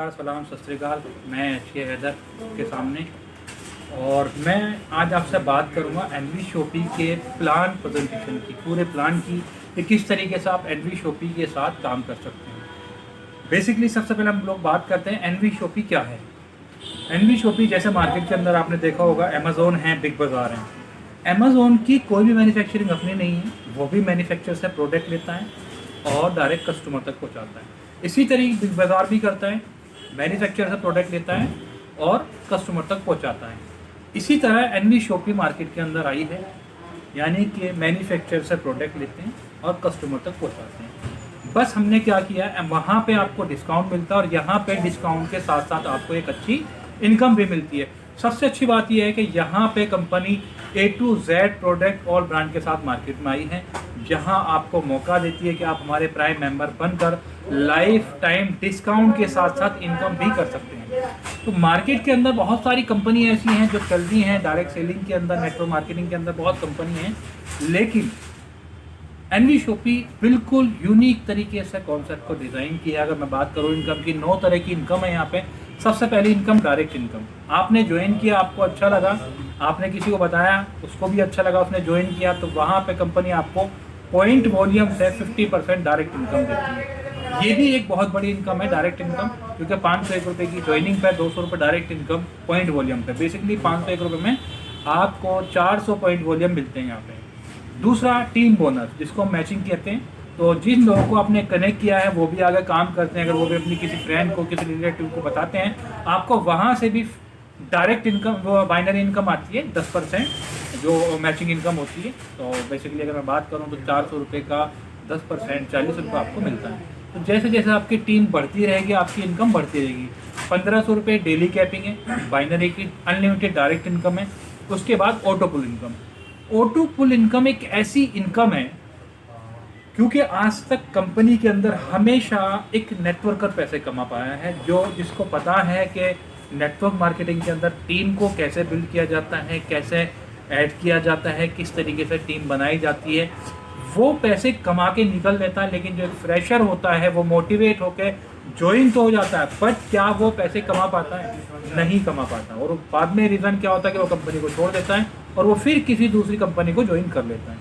सलाम सत श्री अकाल। मैं शेख हैदर के सामने और मैं आज आपसे बात करूंगा एनवी के प्लान प्रेजेंटेशन की, पूरे प्लान की कि किस तरीके से आप एनवी के साथ काम कर सकते हैं। बेसिकली सबसे पहले हम लोग बात करते हैं एनवी क्या है। एनवी जैसे मार्केट के अंदर आपने देखा होगा अमेज़ोन है, बिग बाज़ार है। अमेज़ोन की कोई भी मैन्युफैक्चरिंग अपनी नहीं है, वो भी मैन्युफैक्चर से प्रोडक्ट लेता है और डायरेक्ट कस्टमर तक पहुँचाता है। इसी तरीके बिग बाज़ार भी करता है, मैन्युफैक्चर से प्रोडक्ट लेता है और कस्टमर तक पहुंचाता है। इसी तरह एनवी मार्केट के अंदर आई है, यानी कि मैन्युफैक्चर से प्रोडक्ट लेते हैं और कस्टमर तक पहुंचाते हैं। बस हमने क्या किया है, वहाँ पे आपको डिस्काउंट मिलता है और यहाँ पे डिस्काउंट के साथ साथ आपको एक अच्छी इनकम भी मिलती है। सबसे अच्छी बात यह है कि यहाँ पे company A to Z product और ब्रांड के साथ मार्केट में आई है, जहाँ आपको मौका देती है कि आप हमारे प्राइम मेंबर बनकर लाइफ टाइम डिस्काउंट के साथ साथ इनकम भी कर सकते हैं। तो मार्केट के अंदर बहुत सारी कंपनी ऐसी हैं जो चल रही हैं डायरेक्ट सेलिंग के अंदर, नेटवर्क मार्केटिंग के अंदर बहुत कंपनी हैं, लेकिन एनवी बिल्कुल यूनिक तरीके से कॉन्सेप्ट को डिज़ाइन किया। अगर मैं बात करूँ इनकम की, 9 तरह की इनकम है यहाँ पे। सबसे पहली इनकम डायरेक्ट इनकम। आपने ज्वाइन किया, आपको अच्छा लगा, आपने किसी को बताया, उसको भी अच्छा लगा, उसने ज्वाइन किया, तो वहाँ पे कंपनी आपको पॉइंट वॉल्यूम से 50% डायरेक्ट इनकम देती है। ये भी एक बहुत बड़ी इनकम है, डायरेक्ट इनकम, क्योंकि 501 रुपये की ज्वाइनिंग पे 200 रुपये डायरेक्ट इनकम पॉइंट वॉल्यूम पे। बेसिकली 501 रुपये में आपको 400 पॉइंट वॉल्यूम मिलते हैं यहाँ पे। दूसरा टीम बोनस, जिसको हम मैचिंग कहते हैं। तो जिन लोगों को आपने कनेक्ट किया है वो भी आगे काम करते हैं, अगर वो भी अपनी किसी फ्रेंड को, किसी रिलेटिव को बताते हैं, आपको वहाँ से भी डायरेक्ट इनकम, वो बाइनरी इनकम आती है 10% जो मैचिंग इनकम होती है। तो बेसिकली अगर मैं बात करूँ तो 400 रुपये का 10% 40 रुपये आपको मिलता है। तो जैसे जैसे आपकी टीम बढ़ती रहेगी आपकी इनकम बढ़ती रहेगी। 1500 रुपये डेली कैपिंग है, बाइनरी की अनलिमिटेड डायरेक्ट इनकम है। उसके बाद ऑटो पुल इनकम। ऑटो पुल इनकम एक ऐसी इनकम है क्योंकि आज तक कंपनी के अंदर हमेशा एक नेटवर्कर पैसे कमा पाया है, जो जिसको पता है कि नेटवर्क मार्केटिंग के अंदर टीम को कैसे बिल्ड किया जाता है, कैसे ऐड किया जाता है, किस तरीके से टीम बनाई जाती है, वो पैसे कमा के निकल लेता है। लेकिन जो एक फ्रेशर होता है वो मोटिवेट होकर ज्वाइन तो हो जाता है, बट क्या वो पैसे कमा पाता है? नहीं कमा पाता। और बाद में रीज़न क्या होता है कि वो कंपनी को छोड़ देता है और वो फिर किसी दूसरी कंपनी को ज्वाइन कर लेता है।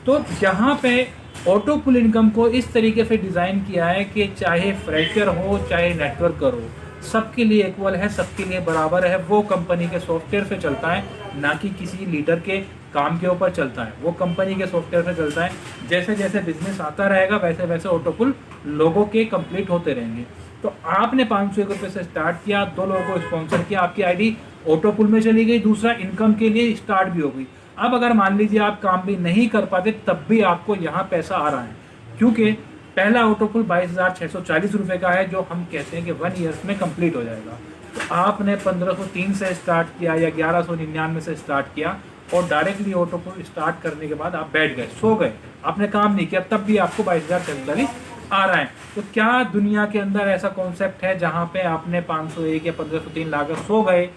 तो यहाँ पे ऑटो पुल इनकम को इस तरीके से डिज़ाइन किया है कि चाहे फ्रेशर हो चाहे नेटवर्कर हो, सबके लिए इक्वल है, सबके लिए बराबर है। वो कंपनी के सॉफ्टवेयर पे चलता है, ना कि किसी लीडर के काम के ऊपर चलता है। वो कंपनी के सॉफ्टवेयर पे चलता है। जैसे जैसे बिजनेस आता रहेगा वैसे वैसे ऑटो पुल लोगों के कंप्लीट होते रहेंगे। तो आपने 501 रुपये से स्टार्ट किया, 2 लोगों को स्पॉन्सर किया, आपकी आईडी ऑटो पुल में चली गई, दूसरा इनकम के लिए स्टार्ट भी हो गई। अब अगर मान लीजिए आप काम भी नहीं कर पाते तब भी आपको यहाँ पैसा आ रहा है, क्योंकि पहला ऑटो पुल 22,640 रुपये का है, जो हम कहते हैं कि 1 ईयर्स में कंप्लीट हो जाएगा। तो आपने 1503 से स्टार्ट किया या 1199 से स्टार्ट किया और डायरेक्टली ऑटो पुल स्टार्ट करने के बाद आप बैठ गए, सो गए, आपने काम नहीं किया, तब भी आपको 22,640 आ रहा है। तो क्या दुनिया के अंदर ऐसा कॉन्सेप्ट है जहाँ पे आपने 501 या 1503 लाकर सो गए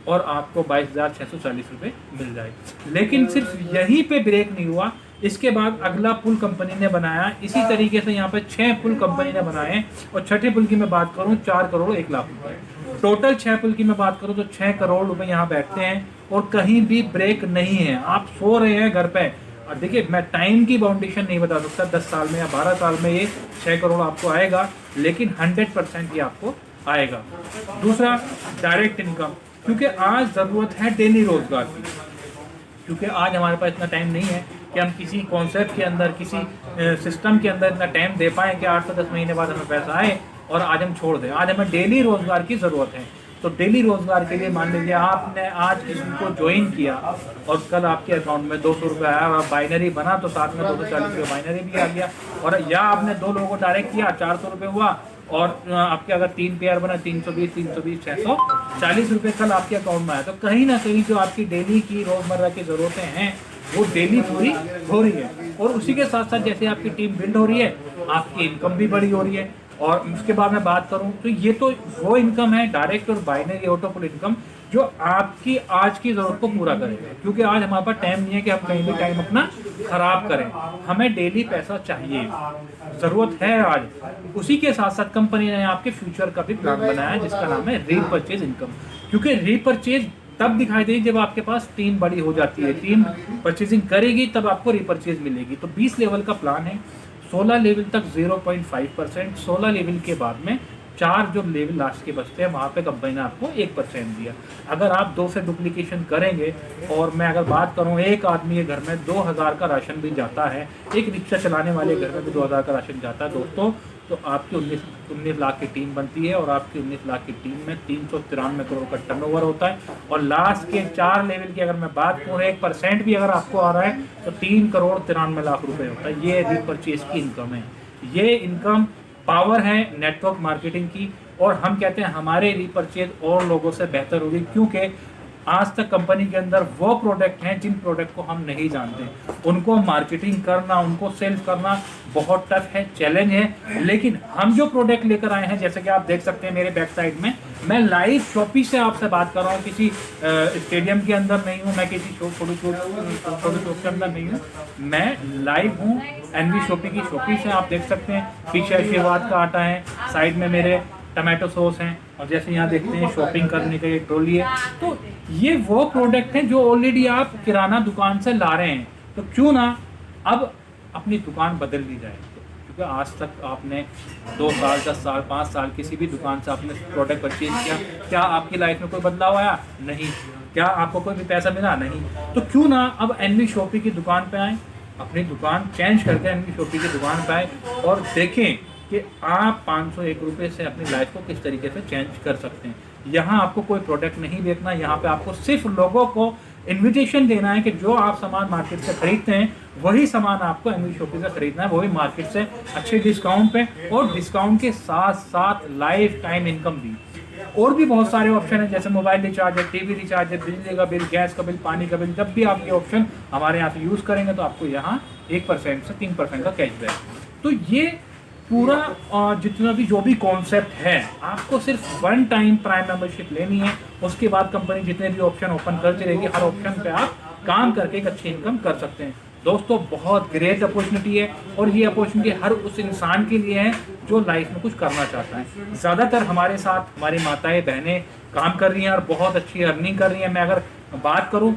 और आपको 22,640 रुपये मिल जाए? लेकिन सिर्फ यहीं पे ब्रेक नहीं हुआ, इसके बाद अगला पुल कंपनी ने बनाया। इसी तरीके से यहाँ पे 6 पुल कंपनी ने बनाए और छठे पुल की मैं बात करूँ 4 करोड़ 1 लाख रुपये। टोटल 6 पुल की मैं बात करूँ तो 6 करोड़ रुपये यहाँ बैठते हैं और कहीं भी ब्रेक नहीं है। आप सो रहे हैं घर पे। और देखिए, मैं टाइम की बाउंडेशन नहीं बता सकता, 10 साल में या 12 साल में ये 6 करोड़ आपको आएगा, लेकिन 100% ये आपको आएगा। दूसरा डायरेक्ट इनकम, क्योंकि आज ज़रूरत है डेली रोजगार की। क्योंकि आज हमारे पास इतना टाइम नहीं है कि हम किसी कॉन्सेप्ट के अंदर, किसी सिस्टम के अंदर इतना टाइम दे पाएँ कि 8 से 10 महीने बाद हमें पैसा आए और आज हम छोड़ दें। आज हमें डेली रोजगार की ज़रूरत है। तो डेली रोजगार के लिए मान लीजिए आपने आज किसी को ज्वाइन किया और कल आपके अकाउंट में 200 रुपये आया और बाइनरी बना तो साथ में 240 रुपये बाइनरी भी आ गया। और या आपने 2 लोगों को डायरेक्ट किया, 400 रुपये हुआ, और आपके अगर 3 पेयर बना 320, 640 रुपये कल आपके अकाउंट में आया। तो कहीं ना कहीं जो आपकी डेली की रोज़मर्रा की ज़रूरतें हैं वो डेली पूरी हो रही है। और उसी के साथ साथ जैसे आपकी टीम बिल्ड हो रही है, आपकी इनकम भी बड़ी हो रही है। और उसके बाद मैं बात करूं तो ये तो वो इनकम है डायरेक्ट और बाइनरी ऑटो पुल इनकम, जो आपकी आज की ज़रूरत को पूरा करेगा। क्योंकि आज हमारे पास टाइम नहीं है कि हम कहीं भी टाइम अपना खराब करें। हमें डेली पैसा चाहिए, ज़रूरत है आज। उसी के साथ साथ कंपनी ने आपके फ्यूचर का भी प्लान बनाया है जिसका नाम है रीपरचेज इनकम। क्योंकि रीपरचेज तब दिखाई देगी जब आपके पास टीम बड़ी हो जाती है, टीम परचेजिंग करेगी तब आपको रीपरचेज मिलेगी। तो 20 लेवल का प्लान है, 16 लेवल तक 0.5%, 16 लेवल के बाद में 4 जो लेवल लास्ट के बचते हैं वहाँ पे कंपनी ने आपको 1% दिया। अगर आप 2 से डुप्लीकेशन करेंगे, और मैं अगर बात करूँ एक आदमी के घर में 2000 का राशन भी जाता है, एक रिक्शा चलाने वाले घर में भी 2000 का राशन जाता है दोस्तों, तो आपकी 19 लाख की टीम बनती है। और आपकी 19 लाख की टीम में 393 करोड़ का टर्नओवर होता है। और लास्ट के 4 लेवल की अगर मैं बात करूँ 1% भी अगर आपको आ रहा है तो 3 करोड़ 93 लाख रुपए होता है। ये रीपरचेज की इनकम है। ये इनकम पावर है नेटवर्क मार्केटिंग की, और हम कहते हैं हमारे रीपरचेज और लोगों से बेहतर होगी, क्योंकि आज तक कंपनी के अंदर वो प्रोडक्ट हैं जिन प्रोडक्ट को हम नहीं जानते, उनको मार्केटिंग करना, उनको सेल करना बहुत टफ है, चैलेंज है। लेकिन हम जो प्रोडक्ट लेकर आए हैं, जैसे कि आप देख सकते हैं मेरे बैक साइड में, मैं लाइव शॉपी से आपसे बात कर रहा हूँ, किसी स्टेडियम के अंदर नहीं हूँ, मैं किसी फोटो शॉप के अंदर नहीं हूँ, मैं लाइव हूँ एनवी शॉपी की शॉपी से। आप देख सकते हैं पीछे आशीर्वाद का आटा है, साइड में मेरे टमाटो सॉस हैं, और जैसे यहाँ देखते हैं शॉपिंग करने का ये ट्रॉली है। तो ये वो प्रोडक्ट हैं जो ऑलरेडी आप किराना दुकान से ला रहे हैं, तो क्यों ना अब अपनी दुकान बदल ली जाए। क्योंकि आज तक आपने 2 साल 10 साल 5 साल किसी भी दुकान से आपने प्रोडक्ट परचेज किया, क्या आपकी लाइफ में कोई बदलाव आया? नहीं। क्या आपको कोई भी पैसा मिला? नहीं। तो क्यों ना अब एनवी शॉपी की दुकान पे आए, अपनी दुकान चेंज करके एनवी शॉपी की दुकान पे आए और देखें कि आप 501 रुपये से अपनी लाइफ को किस तरीके से चेंज कर सकते हैं। यहाँ आपको कोई प्रोडक्ट नहीं देखना, यहाँ पे आपको सिर्फ लोगों को इन्विटेशन देना है कि जो आप सामान मार्केट से खरीदते हैं वही सामान आपको एनवी शॉपी से खरीदना है, वो भी मार्केट से अच्छे डिस्काउंट पे, और डिस्काउंट के साथ साथ लाइफ टाइम इनकम भी। और भी बहुत सारे ऑप्शन हैं, जैसे मोबाइल रिचार्ज है, टीवी रिचार्ज है, बिजली का बिल, गैस का बिल, पानी का बिल। जब भी आप ये ऑप्शन हमारे यहाँ से यूज़ करेंगे तो आपको यहाँ 1% से 3% का कैशबैक। तो ये पूरा जितना भी जो भी कॉन्सेप्ट है, आपको सिर्फ 1 टाइम प्राइम मेंबरशिप लेनी है। उसके बाद कंपनी जितने भी ऑप्शन ओपन करती रहेगी, हर ऑप्शन पे आप काम करके एक अच्छी इनकम कर सकते हैं। दोस्तों बहुत ग्रेट अपॉर्चुनिटी है, और ये अपॉर्चुनिटी हर उस इंसान के लिए है जो लाइफ में कुछ करना चाहता है। ज़्यादातर हमारे साथ हमारी माताएं बहनें काम कर रही हैं और बहुत अच्छी अर्निंग कर रही हैं। मैं अगर बात करूं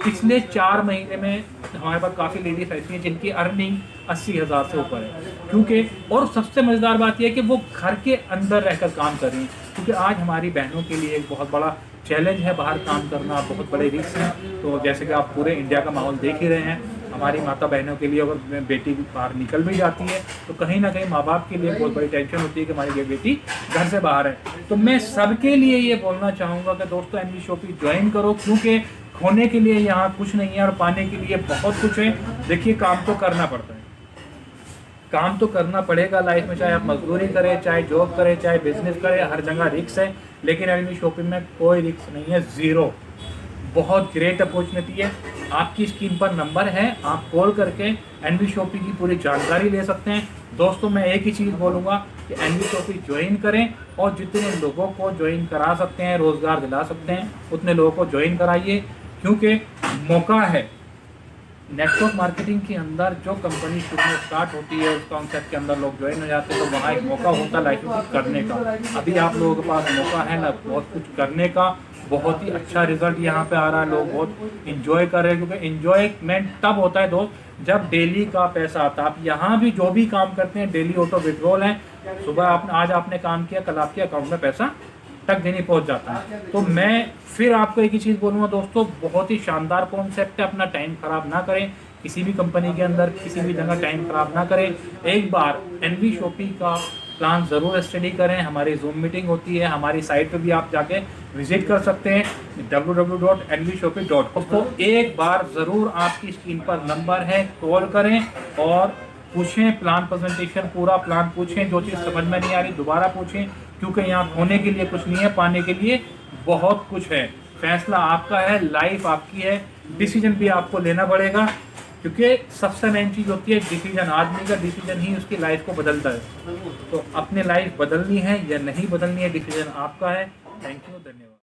पिछले 4 महीने में हमारे पास काफ़ी लेडीज ऐसी हैं जिनकी अर्निंग 80,000 से ऊपर है। क्योंकि और सबसे मज़ेदार बात यह है कि वो घर के अंदर रहकर काम कर रही हैं, क्योंकि आज हमारी बहनों के लिए एक बहुत बड़ा चैलेंज है बाहर काम करना, बहुत बड़े रिस्क हैं। तो जैसे कि आप पूरे इंडिया का माहौल देख ही रहे हैं, हमारी माता बहनों के लिए अगर बेटी बाहर निकल भी जाती है तो कहीं ना कहीं माँ बाप के लिए बहुत बड़ी टेंशन होती है कि हमारी ये बेटी घर से बाहर है। तो मैं सबके लिए ये बोलना चाहूँगा कि दोस्तों एनवी शॉपी ज्वाइन करो, क्योंकि खोने के लिए यहाँ कुछ नहीं है और पाने के लिए बहुत कुछ है। देखिए काम तो करना पड़ता है, काम तो करना पड़ेगा लाइफ में, चाहे आप मजदूरी करें, चाहे जॉब करें, चाहे बिजनेस करें, हर जगह रिस्क है। लेकिन एनवी शॉपिंग में कोई रिस्क नहीं है, ज़ीरो। बहुत ग्रेट अपॉर्चुनिटी है। आपकी स्क्रीन पर नंबर है, आप कॉल करके एनवी शॉपिंग की पूरी जानकारी ले सकते हैं। दोस्तों मैं एक ही चीज़ बोलूँगा कि एनवी शॉपिंग ज्वाइन करें, और जितने लोगों को ज्वाइन करा सकते हैं, रोज़गार दिला सकते हैं, उतने लोगों को ज्वाइन कराइए, क्योंकि मौका है। नेटवर्क मार्केटिंग के अंदर जो कंपनी शुरू में स्टार्ट होती है, उस कॉन्सेप्ट के अंदर लोग ज्वाइन हो जाते हैं, तो वहाँ एक मौका होता है लाइफ में कुछ करने का। अभी आप लोगों के पास मौका है ना बहुत कुछ करने का, बहुत ही अच्छा रिजल्ट यहाँ पे आ रहा है, लोग बहुत इंजॉय कर रहे हैं। क्योंकि इंजॉयमेंट तब होता है दोस्त जब डेली का पैसा आता है। आप यहाँ भी जो भी काम करते हैं डेली ऑटो विड्रॉल है, सुबह आपने आज आपने काम किया, कल आपके अकाउंट में पैसा तक देने पहुंच जाता है। तो मैं फिर आपको एक ही चीज़ बोलूँगा दोस्तों, बहुत ही शानदार कॉन्सेप्ट है, अपना टाइम खराब ना करें, किसी भी कंपनी के अंदर किसी भी जगह टाइम खराब ना करें। एक बार एनवी शॉपी का प्लान ज़रूर स्टडी करें। हमारी जूम मीटिंग होती है, हमारी साइट पे भी आप जाके विजिट कर सकते हैं www.nvshopee.com। तो एक बार ज़रूर आपकी स्क्रीन पर नंबर है, कॉल करें और पूछें, प्लान प्रेजेंटेशन पूरा प्लान पूछें, जो चीज़ समझ में नहीं आ रही दोबारा पूछें, क्योंकि यहाँ खोने के लिए कुछ नहीं है, पाने के लिए बहुत कुछ है। फैसला आपका है, लाइफ आपकी है, डिसीजन भी आपको लेना पड़ेगा, क्योंकि सबसे मेन चीज़ होती है डिसीजन। आदमी का डिसीजन ही उसकी लाइफ को बदलता है। तो अपनी लाइफ बदलनी है या नहीं बदलनी है, डिसीजन आपका है। थैंक यू, धन्यवाद।